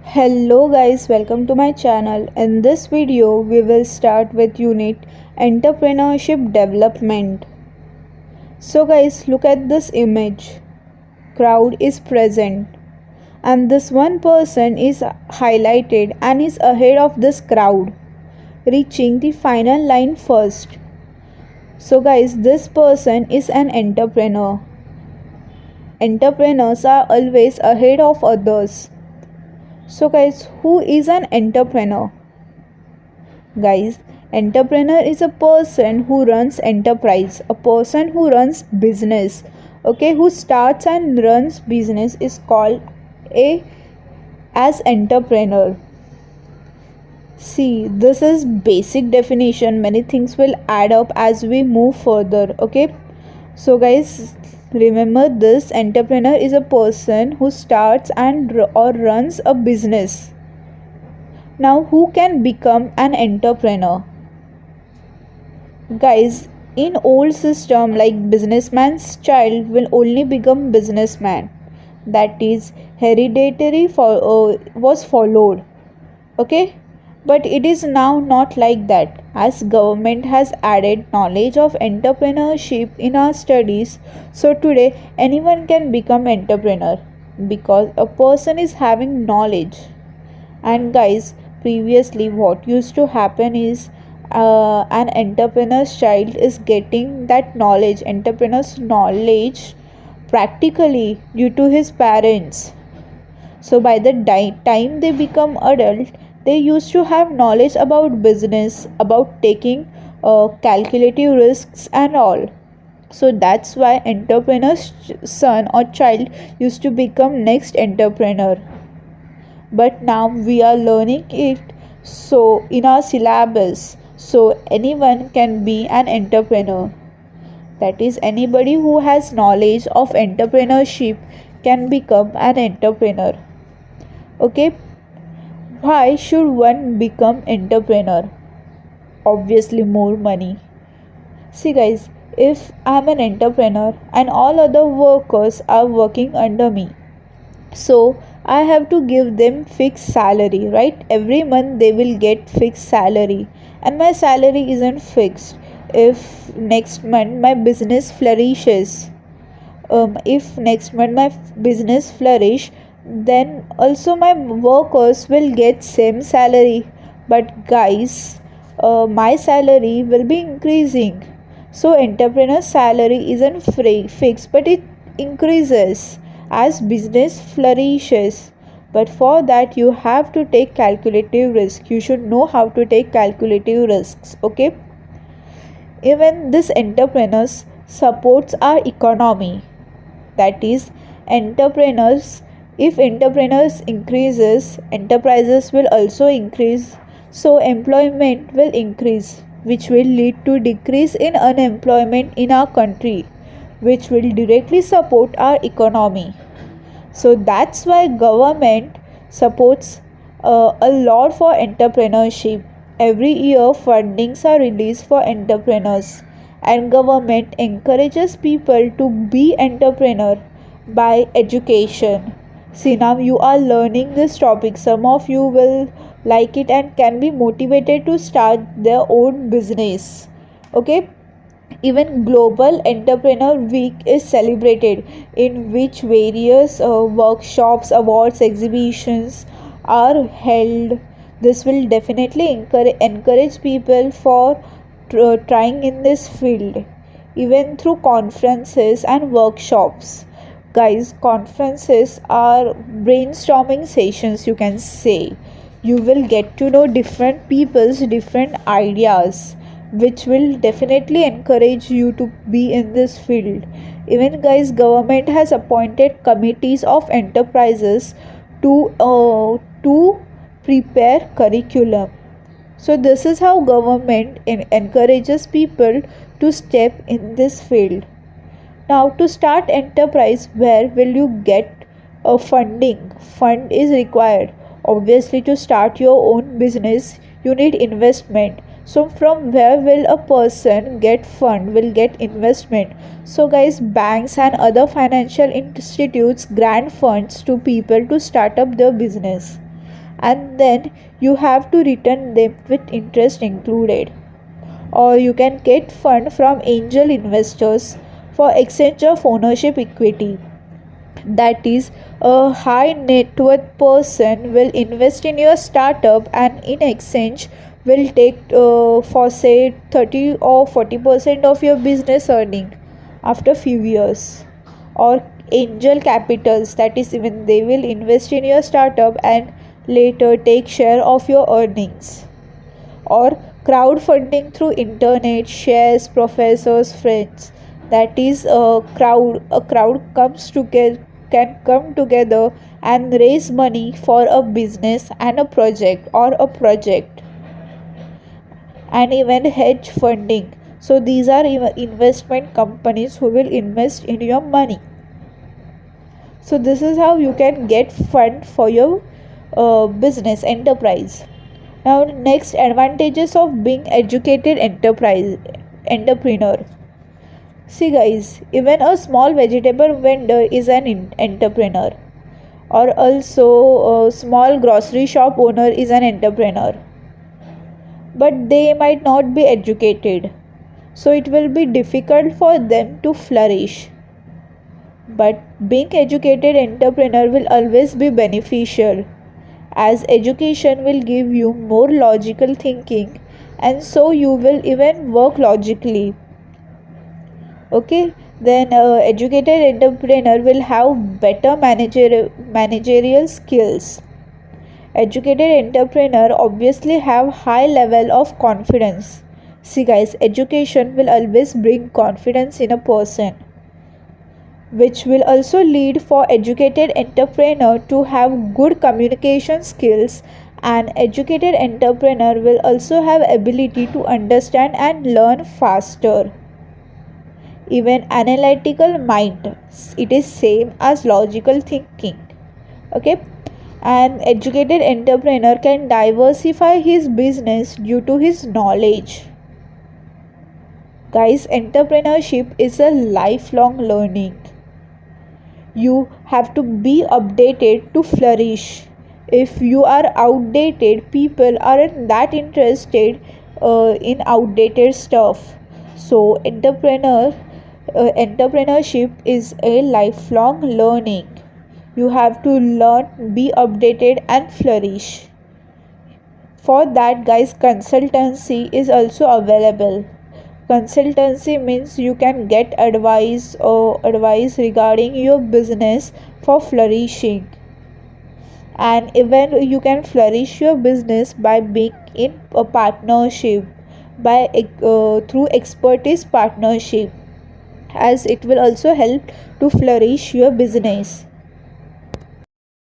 Hello guys, welcome to my channel. In this video, we will start with unit entrepreneurship development. So guys, look at this image. Crowd is present and this one person is highlighted and is ahead of this crowd, reaching the final line first. So guys, this person is an entrepreneur. Entrepreneurs are always ahead of others. So guys, who is an entrepreneur? Guys, entrepreneur is a person who runs enterprise, a person who runs business. Okay, who starts and runs business is called a as entrepreneur. See, this is basic definition. Many things will add up as we move further. Okay, so guys, remember this: entrepreneur is a person who starts or runs a business. Now, who can become an entrepreneur? Guys, in old system like businessman's child will only become businessman. That is hereditary was followed. Okay? But it is now not like that, as government has added knowledge of entrepreneurship in our studies. So today anyone can become entrepreneur because a person is having knowledge. And guys, previously what used to happen is an entrepreneur's child is getting that knowledge, entrepreneur's knowledge, practically due to his parents. So by the time they become adult, they used to have knowledge about business, about taking calculative risks and all. So that's why entrepreneur's son or child used to become next entrepreneur. But now we are learning it so in our syllabus, so anyone can be an entrepreneur. That is, anybody who has knowledge of entrepreneurship can become an entrepreneur. Okay, why should one become entrepreneur? Obviously more money. See guys, if I'm an entrepreneur and all other workers are working under me, so I have to give them fixed salary, right? Every month they will get fixed salary and my salary isn't fixed. If next month my business flourishes, if next month my business flourish, then also my workers will get same salary. But guys, my salary will be increasing. So entrepreneur salary isn't fixed, but it increases as business flourishes. But for that you have to take calculative risk. You should know how to take calculative risks. Okay, even this entrepreneurs supports our economy. That is, entrepreneurs, if entrepreneurs increases, enterprises will also increase, so employment will increase, which will lead to decrease in unemployment in our country, which will directly support our economy. So that's why government supports a lot for entrepreneurship. Every year fundings are released for entrepreneurs and government encourages people to be entrepreneur by education. See, now you are learning this topic. Some of you will like it and can be motivated to start their own business. Okay, even Global Entrepreneur Week is celebrated, in which various workshops, awards, exhibitions are held. This will definitely encourage people for trying in this field, even through conferences and workshops. Guys, conferences are brainstorming sessions, you can say. You will get to know different people's different ideas, which will definitely encourage you to be in this field. Even guys, government has appointed committees of enterprises to prepare curriculum. So this is how government encourages people to step in this field. Now, to start enterprise, where will you get a funding? Fund is required. Obviously, to start your own business, you need investment. So from where will a person get fund, will get investment? So guys, banks and other financial institutes grant funds to people to start up their business. and then you have to return them with interest included. Or you can get fund from angel investors for exchange of ownership equity. That is, a high net worth person will invest in your startup and in exchange will take for say 30 or 40% of your business earning after few years. Or angel capitals, that is, even they will invest in your startup and later take share of your earnings. Or crowdfunding through internet, shares, professors, friends. That is, a crowd comes together, can come together and raise money for a business and a project or a project. And even hedge funding, so these are investment companies who will invest in your money. So this is how you can get fund for your business enterprise. Now, next, advantages of being educated enterprise entrepreneur. See guys, even a small vegetable vendor is an entrepreneur, or also a small grocery shop owner is an entrepreneur. But they might not be educated, so it will be difficult for them to flourish. But being educated entrepreneur will always be beneficial, as education will give you more logical thinking, and so you will even work logically. Okay, then educated entrepreneur will have better managerial skills. Educated entrepreneur obviously have high level of confidence. See guys, education will always bring confidence in a person, which will also lead for educated entrepreneur to have good communication skills. An educated entrepreneur will also have ability to understand and learn faster. Even analytical mind, it is same as logical thinking. Okay, an educated entrepreneur can diversify his business due to his knowledge. Guys, entrepreneurship is a lifelong learning. You have to be updated to flourish. If you are outdated, people aren't that interested in outdated stuff. So entrepreneurship is a lifelong learning. You have to learn, be updated, and flourish. For that, guys, consultancy is also available. Consultancy means you can get advice regarding your business for flourishing. And even you can flourish your business by being in a partnership, by through expertise partnership, as it will also help to flourish your business.